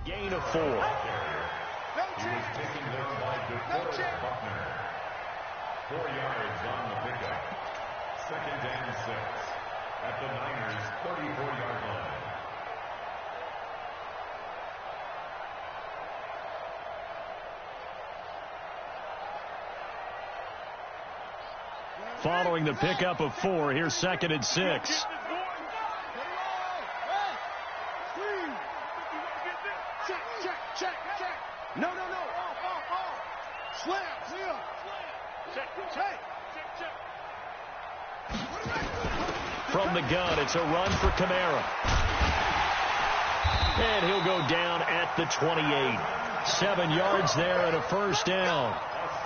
Gain of 4. He was taken there by DeForest Buckner. 4 yards on the pickup. 2nd and 6 at the Niners' 34-yard line. Following the pickup of 4, here's 2nd and 6. Check. No. Slam. Check. From the gun, it's a run for Kamara. And he'll go down at the 28. 7 yards there and a first down.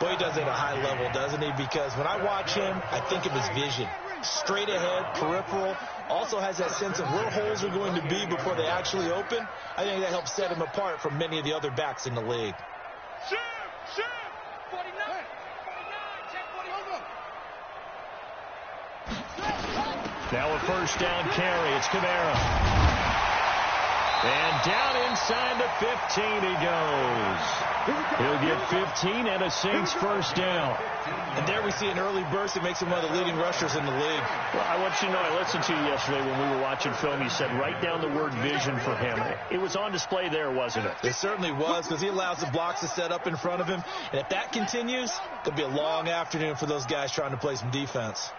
Boy, he does it at a high level, doesn't he? Because when I watch him, I think of his vision. Straight ahead, peripheral, also has that sense of where holes are going to be before they actually open. I think that helps set him apart from many of the other backs in the league. Shoot! 49, check 49. Now a first down carry. It's Kamara. And down inside the 15 he goes. He'll get 15 and a Saints first down. And there we see an early burst that makes him one of the leading rushers in the league. Well, I want you to know, I listened to you yesterday when we were watching film. You said write down the word vision for him. It was on display there, wasn't it? It certainly was, because he allows the blocks to set up in front of him. And if that continues, it'll be a long afternoon for those guys trying to play some defense.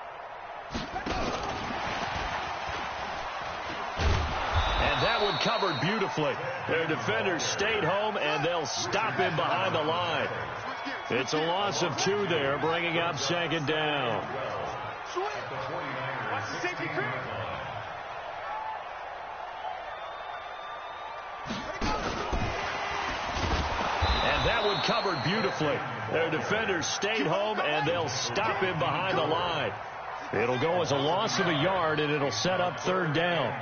That one covered beautifully. Their defenders stayed home, and they'll stop him behind the line. It's a loss of 2 there, bringing up 2nd down. And that one covered beautifully. Their defenders stayed home, and they'll stop him behind the line. It'll go as a loss of a yard, and it'll set up 3rd down.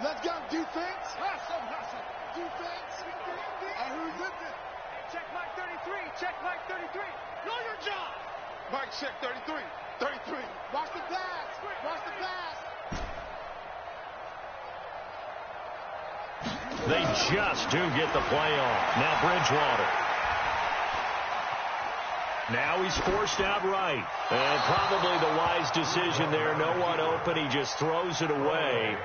Let's go, defense. Defense. And who's with it? Check Mike 33. Check Mike 33. Know your job. Mike, check 33. 33. Watch the pass. Watch the pass. They just do get the play off. Now Bridgewater. Now he's forced out right. And probably the wise decision there. No one open. He just throws it away.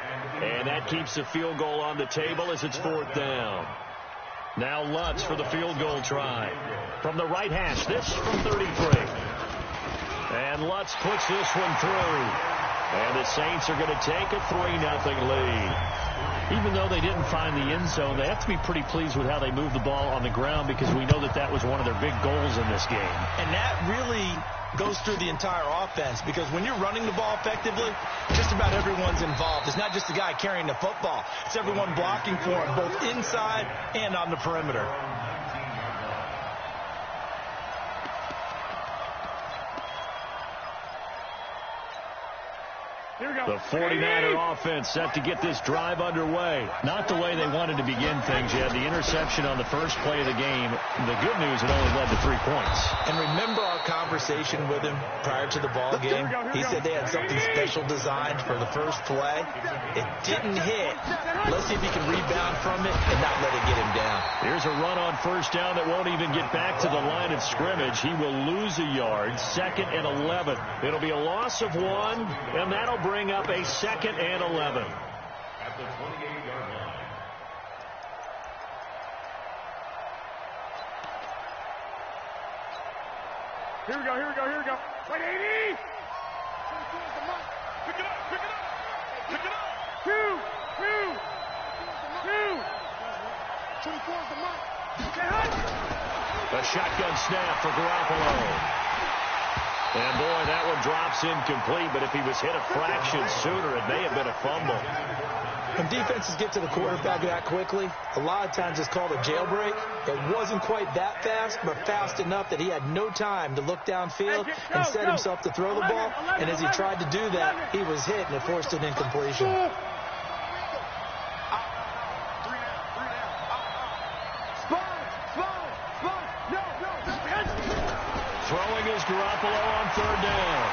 And that keeps the field goal on the table as it's 4th down. Now Lutz for the field goal try. From the right hash, this from 33. And Lutz puts this one through. And the Saints are going to take a 3-0 lead. Even though they didn't find the end zone, they have to be pretty pleased with how they moved the ball on the ground, because we know that was one of their big goals in this game. And that really goes through the entire offense, because when you're running the ball effectively, just about everyone's involved. It's not just the guy carrying the football. It's everyone blocking for him, both inside and on the perimeter. The 49er offense set to get this drive underway. Not the way they wanted to begin things. You had the interception on the first play of the game. The good news, it only led to 3 points. And remember our conversation with him prior to the ball game? He said they had something special designed for the first play. It didn't hit. Let's see if he can rebound from it and not let it get him down. Here's a run on first down that won't even get back to the line of scrimmage. He will lose a yard. 2nd and 11. It'll be a loss of 1, and that'll bring up a 2nd and 11. At the 28-yard line. Here we go. Wait, 80! Pick it up. 2. 24's the mark. A shotgun snap for Garoppolo. And, boy, that one drops incomplete, but if he was hit a fraction sooner, it may have been a fumble. When defenses get to the quarterback that quickly, a lot of times it's called a jailbreak. It wasn't quite that fast, but fast enough that he had no time to look downfield and set himself to throw the ball. And as he tried to do that, he was hit, and it forced an incompletion. Throwing his Garoppolo on third down.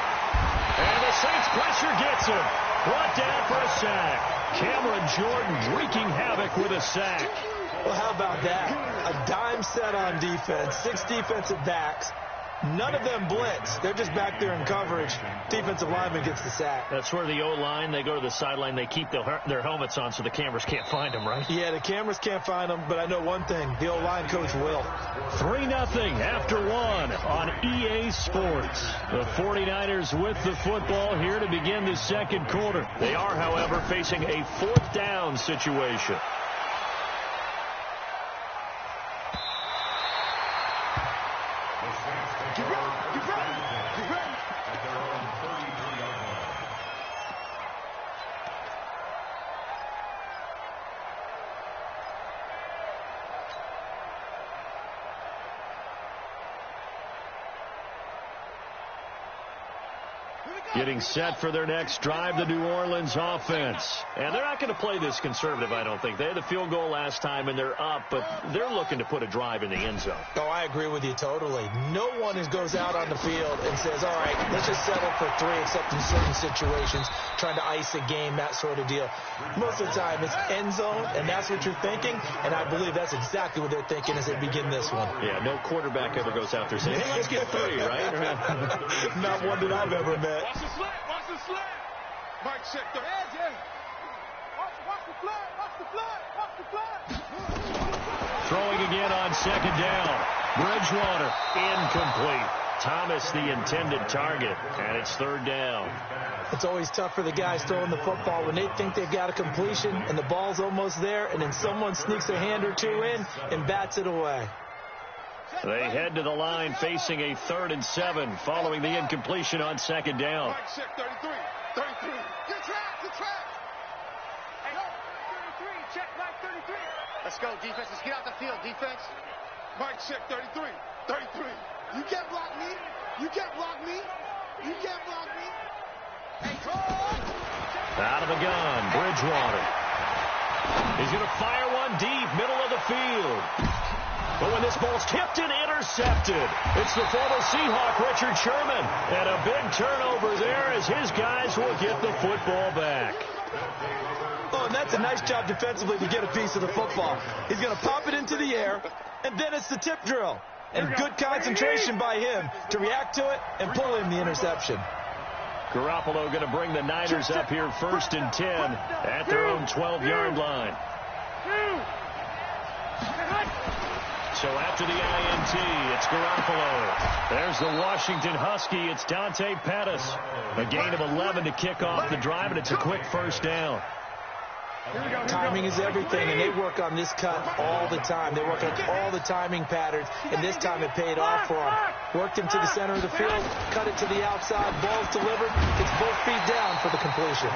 And the Saints pressure gets him. Brought down for a sack. Cameron Jordan wreaking havoc with a sack. Well, how about that? A dime set on defense, 6 defensive backs. None of them blitz. They're just back there in coverage. Defensive lineman gets the sack. That's where the O-line, they go to the sideline, they keep their helmets on so the cameras can't find them, right? Yeah, the cameras can't find them, but I know one thing. The O-line coach will. 3-0 after 1 on EA Sports. The 49ers with the football here to begin the second quarter. They are, however, facing a 4th down situation. Getting set for their next drive, the New Orleans offense. And they're not going to play this conservative, I don't think. They had a field goal last time, and they're up, but they're looking to put a drive in the end zone. Oh, I agree with you totally. No one goes out on the field and says, all right, let's just settle for 3, except in certain situations, trying to ice a game, that sort of deal. Most of the time, it's end zone, and that's what you're thinking, and I believe that's exactly what they're thinking as they begin this one. Yeah, no quarterback ever goes out there saying, hey, let's get 3, right? Not one that I've ever met. Watch the slant. Watch the slant. Mike check the edge. Watch the flag. Watch the flag. Watch the flag. Throwing again on second down. Bridgewater incomplete. Thomas the intended target, and it's 3rd down. It's always tough for the guys throwing the football when they think they've got a completion and the ball's almost there, and then someone sneaks a hand or 2 in and bats it away. They head to the line facing a 3rd and 7 following the incompletion on second down. Mike check 33. 33. Get track. Hey, 33. Check like 33. Let's go, defense. Let's get out the field, defense. Mike check 33. 33. You can't block me. You can't block me. You can't block me. Hey, coach. Out of the gun, Bridgewater. He's going to fire one deep, middle of the field. But when this ball's tipped and intercepted, it's the former Seahawk, Richard Sherman. And a big turnover there as his guys will get the football back. Oh, and that's a nice job defensively to get a piece of the football. He's going to pop it into the air, and then it's the tip drill. And good concentration by him to react to it and pull in the interception. Garoppolo going to bring the Niners up here 1st and 10 at their own 12-yard line. So after the INT, it's Garoppolo. There's the Washington Husky. It's Dante Pettis. A gain of 11 to kick off the drive, and it's a quick 1st down. Timing is everything, and they work on this cut all the time. They work on all the timing patterns, and this time it paid off for them. Worked him to the center of the field, cut it to the outside, ball's delivered, gets both feet down for the completion.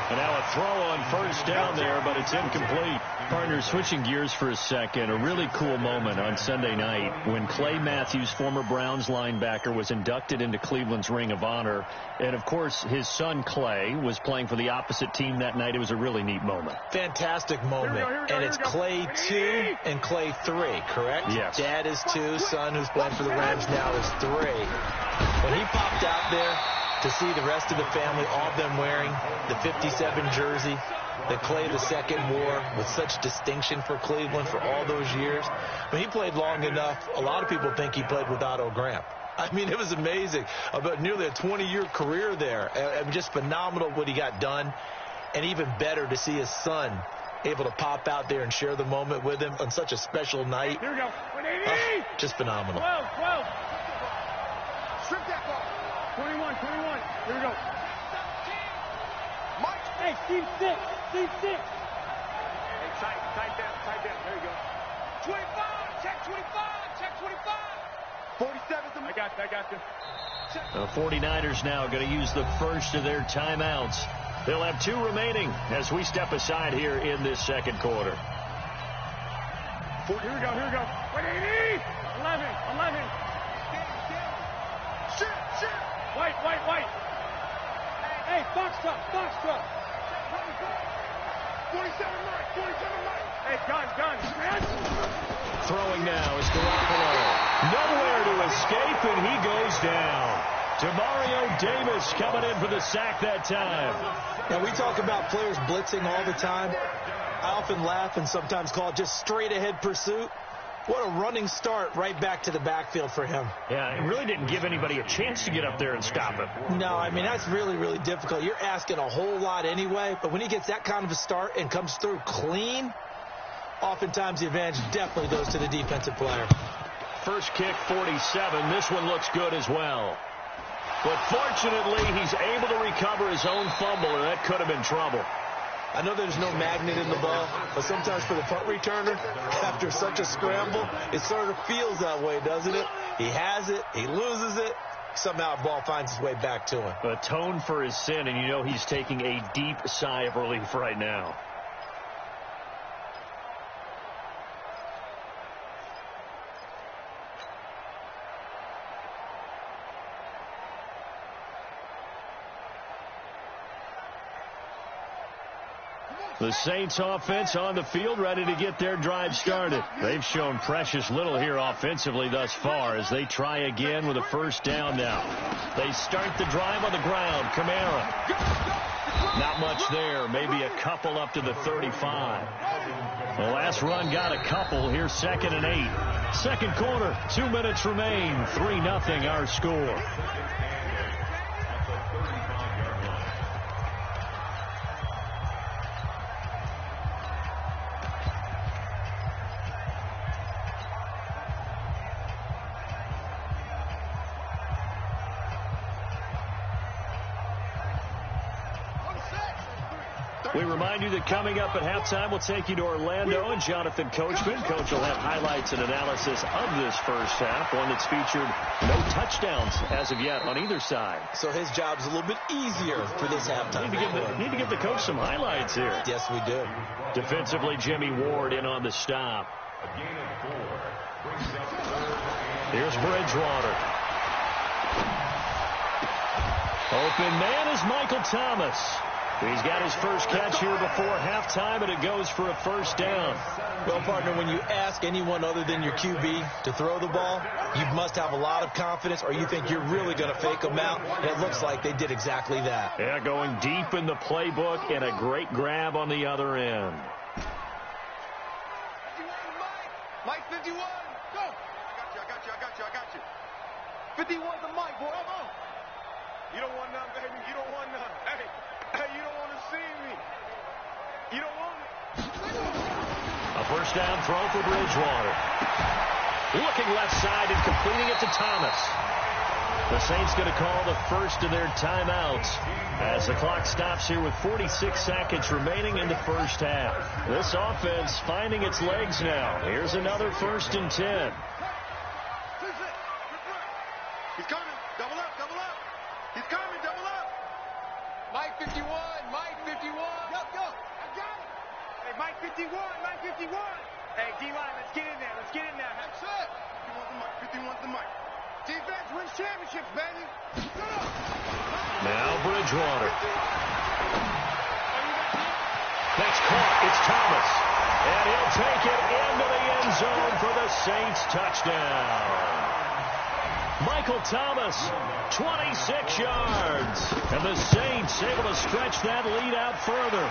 And now a throw on 1st down there, but it's incomplete. Partner, switching gears for a second, a really cool moment on Sunday night when Clay Matthews, former Browns linebacker, was inducted into Cleveland's Ring of Honor. And, of course, his son Clay was playing for the opposite team that night. It was a really neat moment. Fantastic moment. And it's Clay 2 and Clay 3, correct? Yes. Dad is 2, son who's playing for the Rams now is 3. When he popped out there, to see the rest of the family, all of them wearing the 57 jersey that Clay II wore with such distinction for Cleveland for all those years. When he played long enough, a lot of people think he played with Otto Graham. I mean, it was amazing. About nearly a 20-year career there. Just phenomenal what he got done. And even better to see his son able to pop out there and share the moment with him on such a special night. Here we go. Just phenomenal. 12. Strip that ball. 21. Here we go. Mike. Hey, Steve 6. Hey, tight down. There you go. 25. Check 25. 47. I got you. The 49ers now going to use the first of their timeouts. They'll have 2 remaining as we step aside here in this second quarter. Here we go. 180. 11. Shit. White. Hey, box truck. 47 Mike. Hey, gun. Throwing now is Garoppolo. Nowhere to escape, and he goes down. Demario Davis coming in for the sack that time. Now, we talk about players blitzing all the time. I often laugh and sometimes call it just straight-ahead pursuit. What a running start right back to the backfield for him. Yeah, it really didn't give anybody a chance to get up there and stop him. No, I mean, that's really, really difficult. You're asking a whole lot anyway, but when he gets that kind of a start and comes through clean, oftentimes the advantage definitely goes to the defensive player. First kick, 47. This one looks good as well. But fortunately, he's able to recover his own fumble, and that could have been trouble. I know there's no magnet in the ball, but sometimes for the punt returner, after such a scramble, it sort of feels that way, doesn't it? He has it, he loses it, somehow the ball finds its way back to him. Atone for his sin, and you know he's taking a deep sigh of relief right now. The Saints offense on the field, ready to get their drive started. They've shown precious little here offensively thus far as they try again with a first down now. They start the drive on the ground. Kamara. Not much there. Maybe a couple up to the 35. The last run got a couple. Here's 2nd and 8. Second quarter, 2 minutes remain. 3-0 our score. We remind you that coming up at halftime, we'll take you to Orlando and Jonathan Coachman. Coach will have highlights and analysis of this first half, one that's featured no touchdowns as of yet on either side. So his job's a little bit easier for this halftime. Need to give the coach some highlights here. Yes, we do. Defensively, Jimmy Ward in on the stop. Here's Bridgewater. Open man is Michael Thomas. He's got his first catch here before halftime, and it goes for a first down. Well, partner, when you ask anyone other than your QB to throw the ball, you must have a lot of confidence, or you think you're really going to fake them out, and it looks like they did exactly that. Yeah, going deep in the playbook, and a great grab on the other end. Mike 51, go! I got you. 51's the Mike, boy, come on. You don't want none, baby, you don't want none. Hey, you don't want to see me. You don't want it. A first down throw for Bridgewater. Looking left side and completing it to Thomas. The Saints going to call the first of their timeouts as the clock stops here with 46 seconds remaining in the first half. This offense finding its legs now. Here's another 1st and 10. He's coming. Double up. He's coming. Double up. Mike 51. Yo. I got it. Hey, Mike 51. Hey, D-line, let's get in there. That's it. 51's the Mike. Defense wins championships, baby. Now Bridgewater. That's caught. It's Thomas. And he'll take it into the end zone for the Saints touchdown. Michael Thomas, 26 yards. And the Saints able to stretch that lead out further.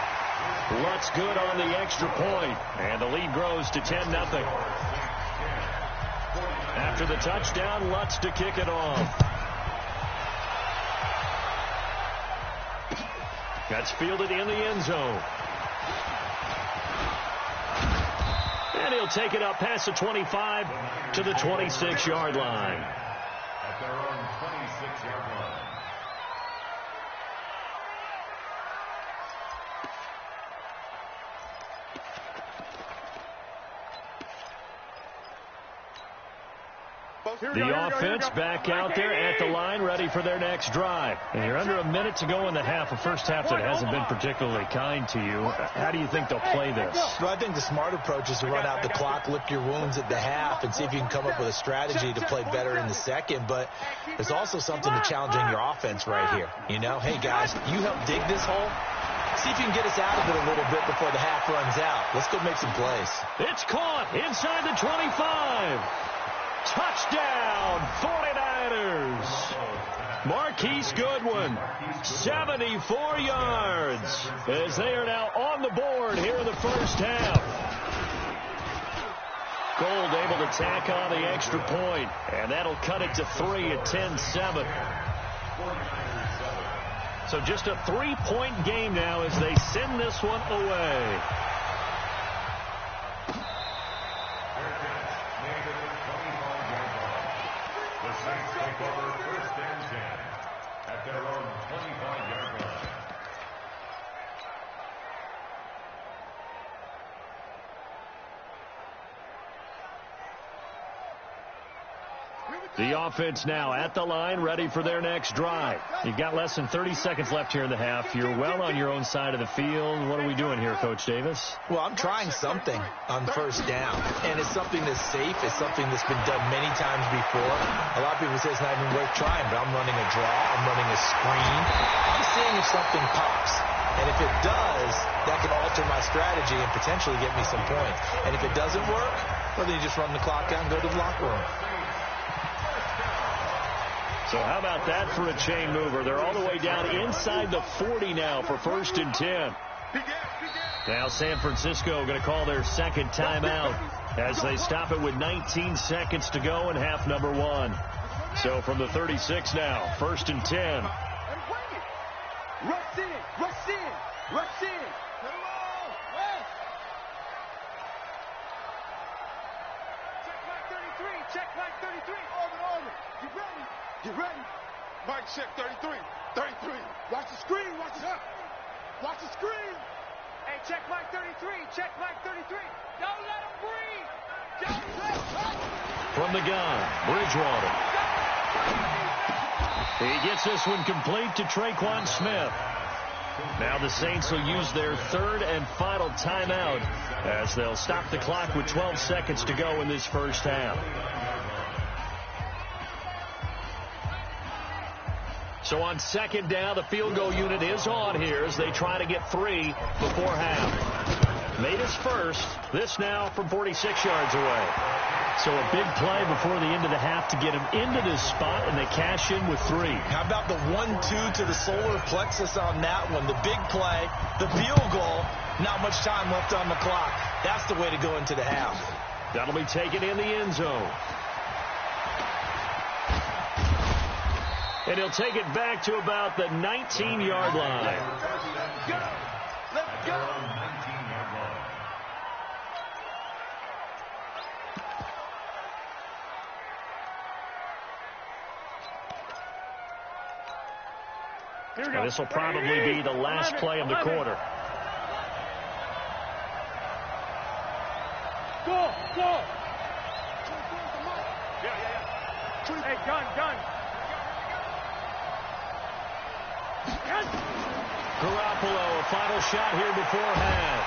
Lutz good on the extra point. And the lead grows to 10-0. After the touchdown, Lutz to kick it off. That's fielded in the end zone. And he'll take it up past the 25 to the 26-yard line. At their own 26-yard line. The offense back out there at the line, ready for their next drive. And you're under a minute to go in the half, a first half that hasn't been particularly kind to you. How do you think they'll play this? Well, I think the smart approach is to run out the clock, lick your wounds at the half, and see if you can come up with a strategy to play better in the second. But there's also something to challenging your offense right here. You know, hey, guys, you help dig this hole. See if you can get us out of it a little bit before the half runs out. Let's go make some plays. It's caught inside the 25. Touchdown, 49ers. Marquise Goodwin, 74 yards, as they are now on the board here in the first half. Gold able to tack on the extra point, and that'll cut it to 3 at 10-7. So just a 3-point game now as they send this one away. The Saints take over first and 10 at their own 25-yard line. The offense now at the line, ready for their next drive. You've got less than 30 seconds left here in the half. You're well on your own side of the field. What are we doing here, Coach Davis? Well, I'm trying something on first down, and it's something that's safe. It's something that's been done many times before. A lot of people say it's not even worth trying, but I'm running a draw. I'm running a screen. I'm seeing if something pops. And if it does, that can alter my strategy and potentially get me some points. And if it doesn't work, well, then you just run the clock out and go to the locker room. So how about that for a chain mover? They're all the way down inside the 40 now for first and 10. Now San Francisco going to call their second timeout as they stop it with 19 seconds to go in half number 1. So from the 36 now, first and 10. Rush in, rush in, rush in. Check Mike 33. Order. Get ready. Get ready. Mike, check 33. 33. Watch the screen. Watch the screen. Hey, check Mike 33. Check Mike 33. Don't let him breathe. Don't let him. From the gun, Bridgewater. He gets this one complete to Traquan Smith. Now the Saints will use their third and final timeout as they'll stop the clock with 12 seconds to go in this first half. So on second down, the field goal unit is on here as they try to get 3 before half. Made his first. This now from 46 yards away. So a big play before the end of the half to get him into this spot, and they cash in with 3. How about the 1-2 to the solar plexus on that one? The big play, the field goal, not much time left on the clock. That's the way to go into the half. That'll be taken in the end zone. And he'll take it back to about the 19-yard line. Let's go. And this will probably be the last play of the quarter. Go. Yeah. Hey, gun. Garoppolo, a final shot here before half.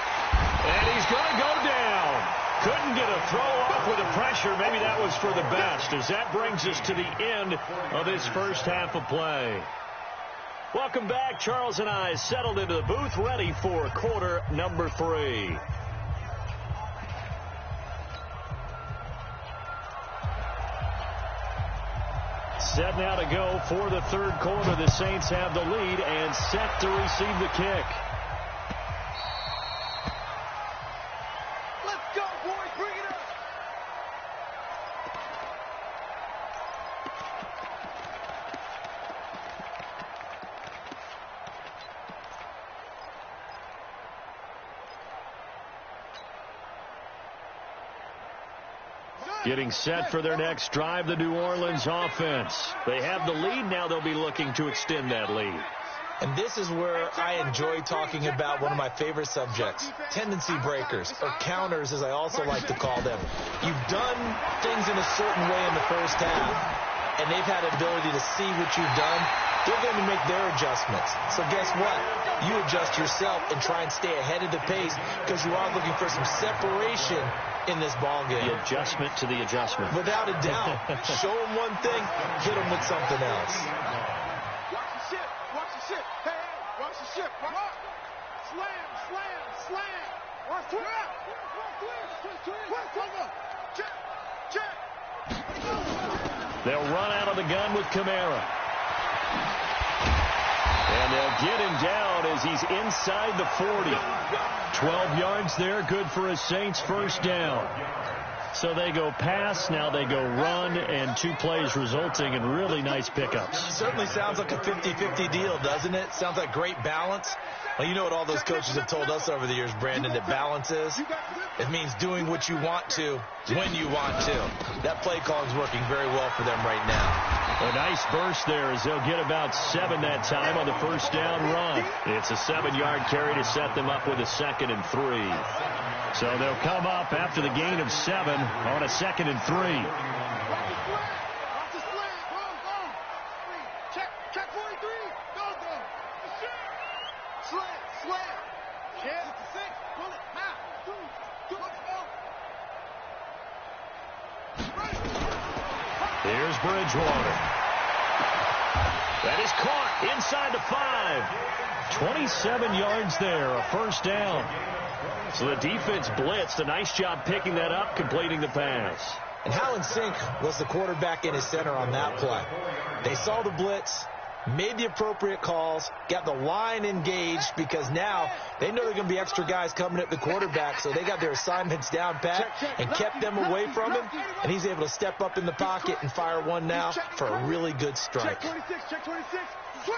And he's going to go down. Couldn't get a throw off with the pressure. Maybe that was for the best, as that brings us to the end of this first half of play. Welcome back. Charles and I settled into the booth, ready for quarter number 3. Set now to go for the third quarter. The Saints have the lead and set to receive the kick. Let's go, boys. Bring it up. Getting set for their next drive, the New Orleans offense. They have the lead. Now they'll be looking to extend that lead. And this is where I enjoy talking about one of my favorite subjects, tendency breakers, or counters as I also like to call them. You've done things in a certain way in the first half, and they've had ability to see what you've done. They're going to make their adjustments. So guess what? You adjust yourself and try and stay ahead of the pace because you are looking for some separation in this ball game. The adjustment to the adjustment. Without a doubt. Show them one thing, hit them with something else. Watch the ship. Hey, watch the ship. Slam. Watch twist. Check. They'll run out of the gun with Kamara. And they'll get him down as he's inside the 40. 12 yards there, good for a Saints first down. So they go pass, now they go run, and 2 plays resulting in really nice pickups. Certainly sounds like a 50-50 deal, doesn't it? Sounds like great balance. Well, you know what all those coaches have told us over the years, Brandon, that balance is? It means doing what you want to when you want to. That play call is working very well for them right now. A nice burst there as they'll get about 7 that time on the first down run. It's a 7-yard carry to set them up with a 2nd and 3. So they'll come up after the gain of 7 on a 2nd and 3. Check 43. Go. Slant. Check. 6. Pull it. Now. 2. Let's go. Here's Bridgewater. That is caught inside the 5. 27 yards there, a first down. So the defense blitzed. A nice job picking that up, completing the pass. And how in sync was the quarterback in his center on that play? They saw the blitz, made the appropriate calls, got the line engaged because now they know there are going to be extra guys coming at the quarterback, so they got their assignments down pat and kept them away from him, and he's able to step up in the pocket and fire one now for a really good strike. Check 26. Switch.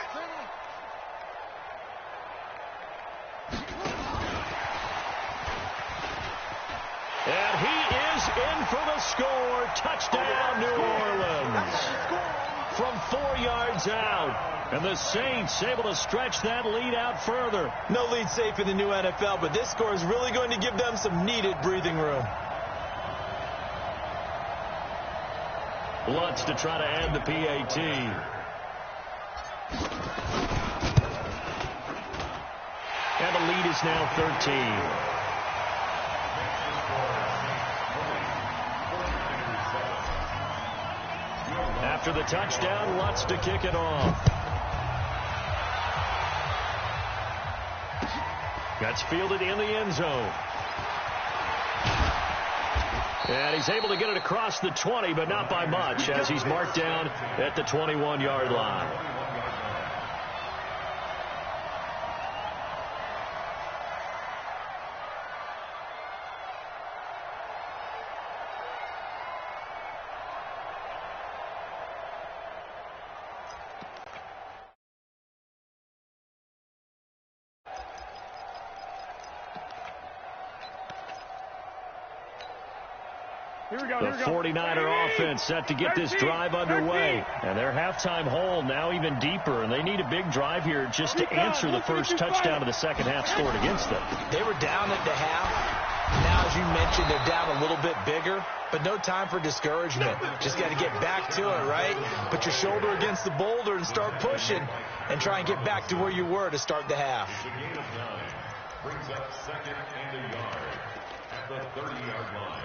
And he is in for the score. Touchdown, New Orleans. From 4 yards out. And the Saints able to stretch that lead out further. No lead safe in the new NFL, but this score is really going to give them some needed breathing room. Lutz to try to add the PAT. And the lead is now 13. After the touchdown, Lutz to kick it off. That's fielded in the end zone. And he's able to get it across the 20, but not by much, as he's marked down at the 21-yard line. The 49er offense set to get this drive underway. And their halftime hole now even deeper. And they need a big drive here just to answer the first touchdown of the second half scored against them. They were down at the half. Now, as you mentioned, they're down a little bit bigger. But no time for discouragement. Just got to get back to it, right? Put your shoulder against the boulder and start pushing. And try and get back to where you were to start the half. The gain of 9 brings up 2nd and a yard at the 30-yard line.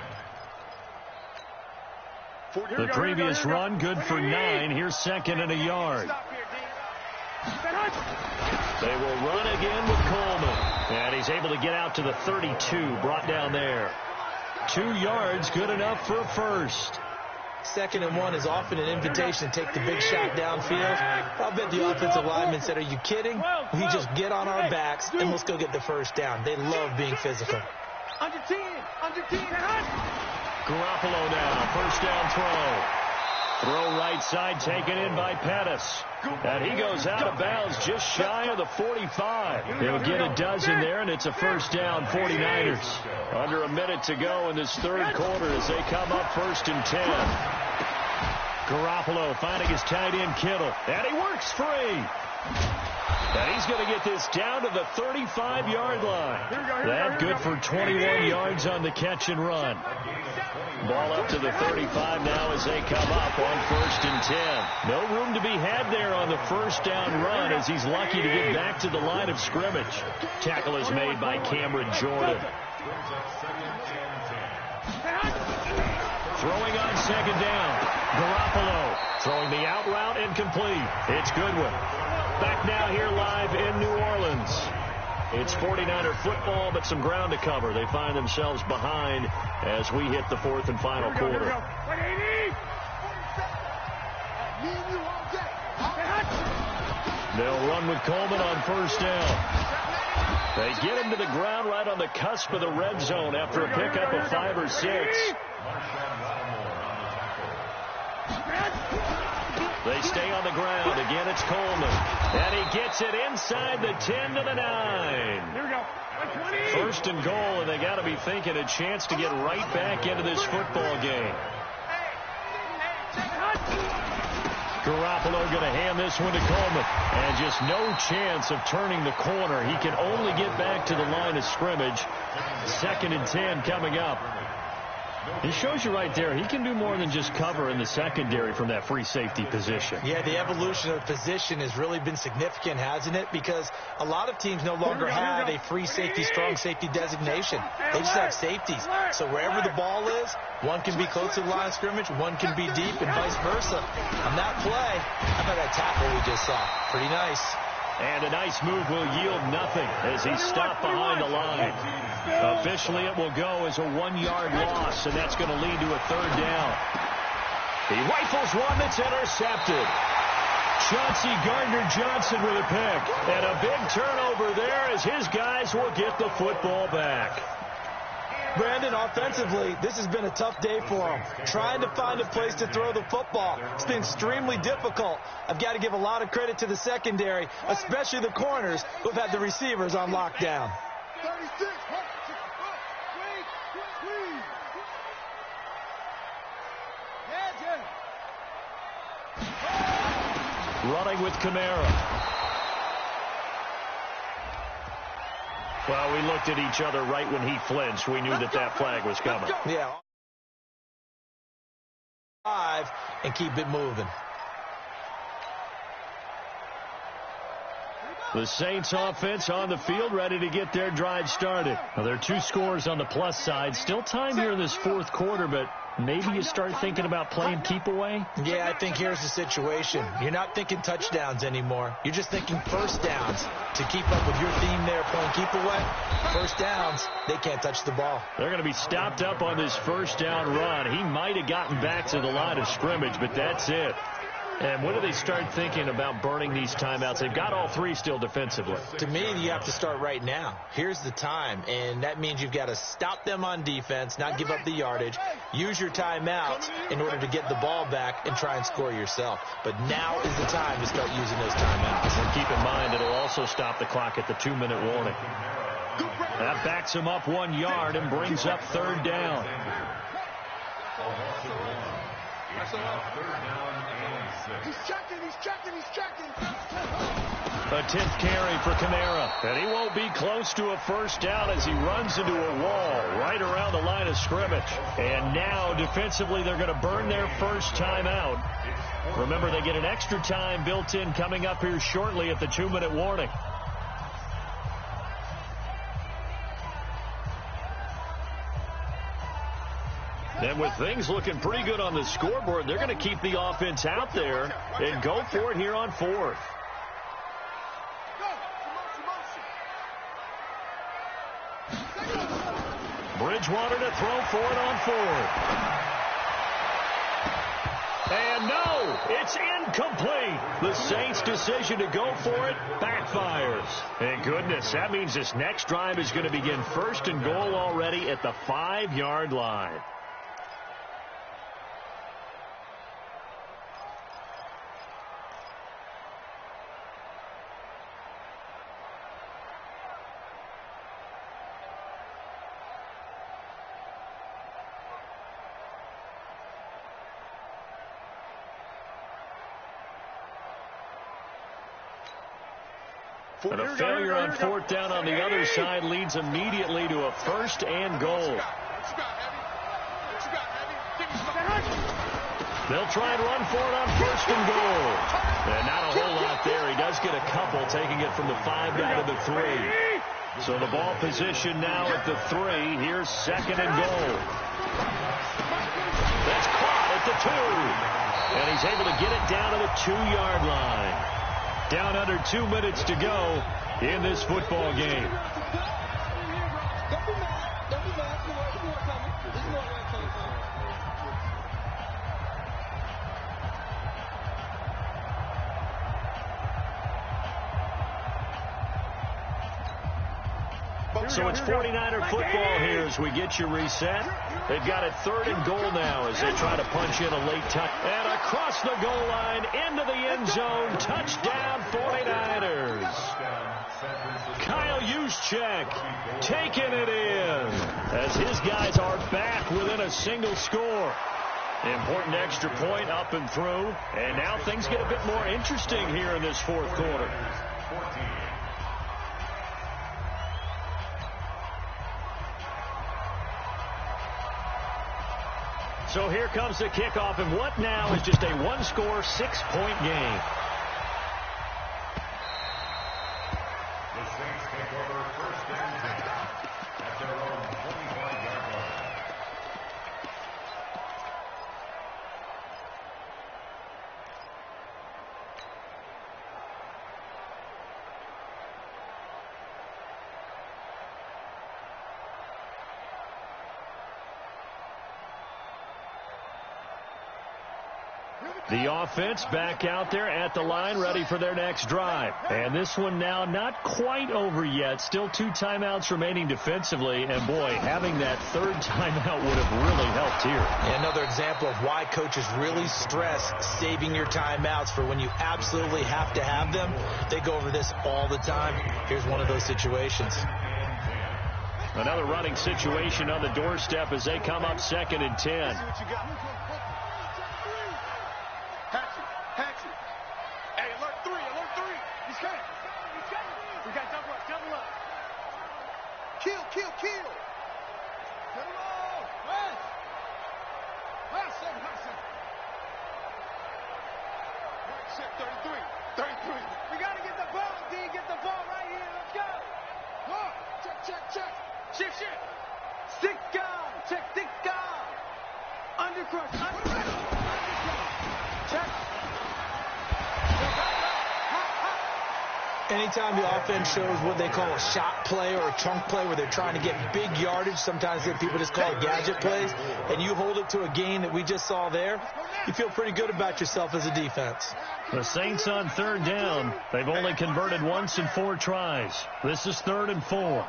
The previous run, good for 9. Here's 2nd and a yard. They will run again with Coleman. And he's able to get out to the 32, brought down there. 2 yards, good enough for a first. 2nd and 1 is often an invitation to take the big shot downfield. I'll bet the offensive lineman said, are you kidding? We just get on our backs and let's go get the first down. They love being physical. Under 10. Garoppolo now, first down throw. Throw right side taken in by Pettis. And he goes out of bounds just shy of the 45. He'll get a dozen there, and it's a first down, 49ers. Under a minute to go in this third quarter as they come up 1st and 10. Garoppolo finding his tight end Kittle. And he works free. And he's going to get this down to the 35-yard line. That good for 21 yards on the catch and run. Ball up to the 35 now as they come up on 1st and 10. No room to be had there on the first down run as he's lucky to get back to the line of scrimmage. Tackle is made by Cameron Jordan. Throwing on 2nd down. Garoppolo throwing the out route incomplete. It's Goodwin. Back now here live in New Orleans. It's 49er football, but some ground to cover. They find themselves behind as we hit the 4th and final quarter. Me and you all day. They'll run with Coleman on first down. They get him to the ground right on the cusp of the red zone after a pickup of 5 or 6. They stay on the ground. Again, it's Coleman. And he gets it inside the 10 to the 9. Here we go. 1st and goal, and they got to be thinking a chance to get right back into this football game. Garoppolo going to hand this one to Coleman. And just no chance of turning the corner. He can only get back to the line of scrimmage. 2nd and 10 coming up. It shows you right there, he can do more than just cover in the secondary from that free safety position. Yeah, the evolution of the position has really been significant, hasn't it? Because a lot of teams no longer have a free safety, strong safety designation. They just have safeties. So wherever the ball is, one can be close to the line of scrimmage, one can be deep, and vice versa. On that play, how about that tackle we just saw? Pretty nice. And a nice move will yield nothing as he's stopped behind the line. Officially, it will go as a 1-yard loss, and that's going to lead to a 3rd down. He rifles one that's intercepted. Chauncey Gardner-Johnson with a pick. And a big turnover there as his guys will get the football back. Brandon, offensively, this has been a tough day for him. Trying to find a place to throw the football. It's been extremely difficult. I've got to give a lot of credit to the secondary, especially the corners who've had the receivers on lockdown. 36. Running with Kamara. Well, we looked at each other right when he flinched. We knew that flag was coming. Yeah. 5 and keep it moving. The Saints offense on the field, ready to get their drive started. Now, there are 2 scores on the plus side. Still time here in this 4th quarter, but maybe you start thinking about playing keep away? Yeah, I think here's the situation. You're not thinking touchdowns anymore. You're just thinking first downs. To keep up with your theme there, playing keep away, first downs, they can't touch the ball. They're going to be stopped up on this first down run. He might have gotten back to the line of scrimmage, but that's it. And when do they start thinking about burning these timeouts? They've got all 3 still defensively. To me, you have to start right now. Here's the time, and that means you've got to stop them on defense, not give up the yardage, use your timeouts in order to get the ball back and try and score yourself. But now is the time to start using those timeouts. And keep in mind, it'll also stop the clock at the 2-minute warning. That backs him up 1 yard and brings up 3rd down. He's checking. A 10th carry for Kamara. And he won't be close to a first down as he runs into a wall right around the line of scrimmage. And now, defensively, they're going to burn their first timeout. Remember, they get an extra time built in coming up here shortly at the 2-minute warning. And with things looking pretty good on the scoreboard, they're going to keep the offense out there and go for it here on 4th. Bridgewater to throw for it on 4th. And no, it's incomplete. The Saints' decision to go for it backfires. And goodness, that means this next drive is going to begin 1st and goal already at the 5-yard line. And a failure on 4th down on the other side leads immediately to a 1st and goal. They'll try and run for it on 1st and goal. And not a whole lot there. He does get a couple, taking it from the 5 down to the 3. So the ball position now at the 3. Here's 2nd and goal. That's caught at the 2. And he's able to get it down to the 2-yard line. Down under 2 minutes to go in this football game. So it's 49er football here as we get you reset. They've got it 3rd and goal now as they try to punch in a late touch. And across the goal line, into the end zone, touchdown 49ers. Kyle Juszczyk taking it in as his guys are back within a single score. Important extra point up and through. And now things get a bit more interesting here in this 4th quarter. So here comes the kickoff, and what now is just a one-score, 6-point game. The Saints take over 1st and 10 at their own 25-yard line. The offense back out there at the line, ready for their next drive. And this one now not quite over yet. Still 2 timeouts remaining defensively. And, boy, having that 3rd timeout would have really helped here. And another example of why coaches really stress saving your timeouts for when you absolutely have to have them. They go over this all the time. Here's one of those situations. Another running situation on the doorstep as they come up 2nd and 10. Hatchet. Hey, alert 3. He's coming. We got double up. Kill. Get him all. High seven. Right set, 33. We got to get the ball, D. Get the ball right here. Let's go. Look. Check. Shift. Stick guy. Check, stick guy. Undercrush. Check. Anytime the offense shows what they call a shot play or a chunk play where they're trying to get big yardage, sometimes people just call it gadget plays, and you hold it to a gain that we just saw there, you feel pretty good about yourself as a defense. The Saints on 3rd down. They've only converted once in 4 tries. This is 3rd and 4.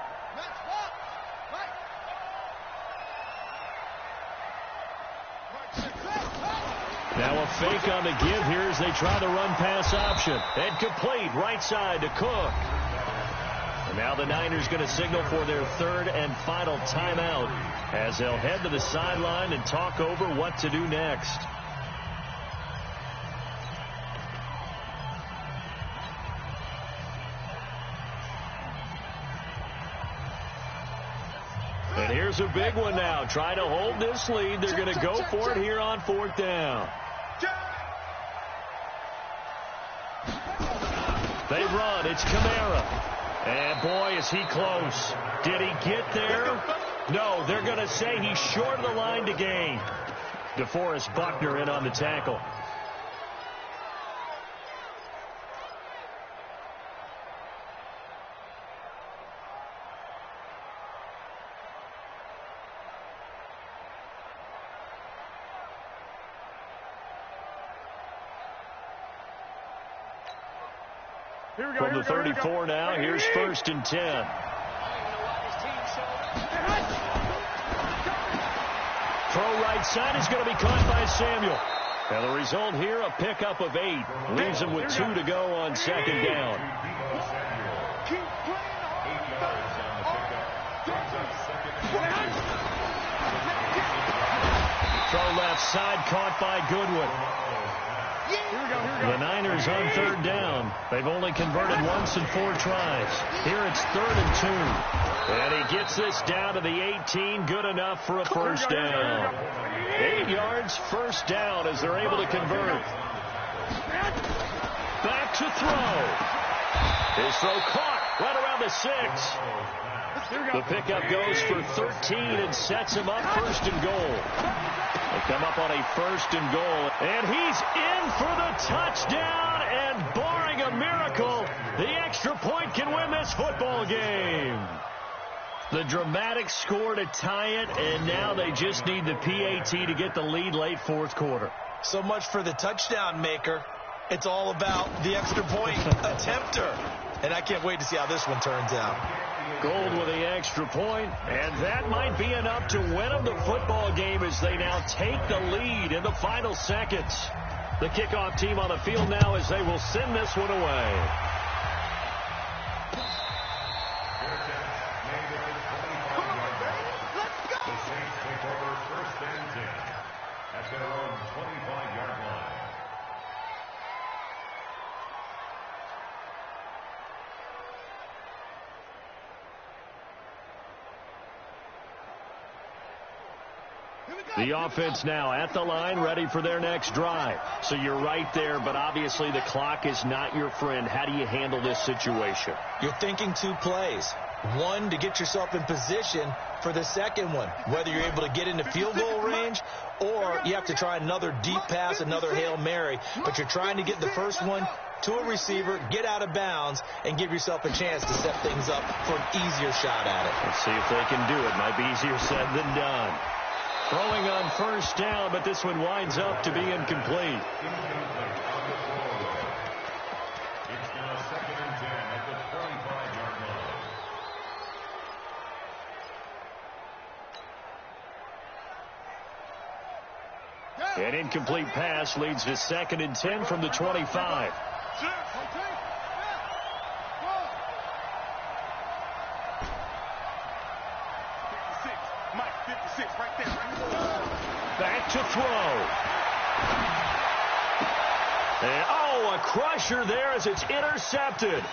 Now a fake on the give here as they try the run-pass option. And complete, right side to Cook. And now the Niners going to signal for their 3rd and final timeout as they'll head to the sideline and talk over what to do next. And here's a big one now. Trying to hold this lead. They're going to go for it here on 4th down. They run. It's Kamara. And, boy, is he close. Did he get there? No, they're going to say he's short of the line to gain. DeForest Buckner in on the tackle. From the 34 now, here's 1st and 10. Throw right side is going to be caught by Samuel. And the result here, a pickup of 8. Leaves him with 2 to go on 2nd down. Throw left side, caught by Goodwin. The Niners on 3rd down. They've only converted once in 4 tries. Here it's 3rd and 2. And he gets this down to the 18. Good enough for a 1st down. 8 yards, 1st down as they're able to convert. Back to throw. His throw caught right around the 6. The pickup goes for 13 and sets him up 1st and goal. They come up on a 1st and goal. And he's in for the touchdown. And barring a miracle, the extra point can win this football game. The dramatic score to tie it. And now they just need the PAT to get the lead late 4th quarter. So much for the touchdown maker. It's all about the extra point attempter. And I can't wait to see how this one turns out. Gold with the extra point, and that might be enough to win them the football game as they now take the lead in the final seconds. The kickoff team on the field now as they will send this one away. Their own 25-yard line. The offense now at the line, ready for their next drive. So you're right there, but obviously the clock is not your friend. How do you handle this situation? You're thinking 2 plays. One, to get yourself in position for the second one, whether you're able to get into field goal range or you have to try another deep pass, another Hail Mary. But you're trying to get the first one to a receiver, get out of bounds, and give yourself a chance to set things up for an easier shot at it. Let's see if they can do it. Might be easier said than done. Throwing on first down, but this one winds up to be incomplete. It's now 2nd and 10 at the 25-yard line. An incomplete pass leads to 2nd and 10 from the 25. Back to throw. And, a crusher there as it's intercepted.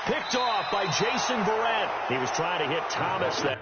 Picked off by Jason Verrett. He was trying to hit Thomas. That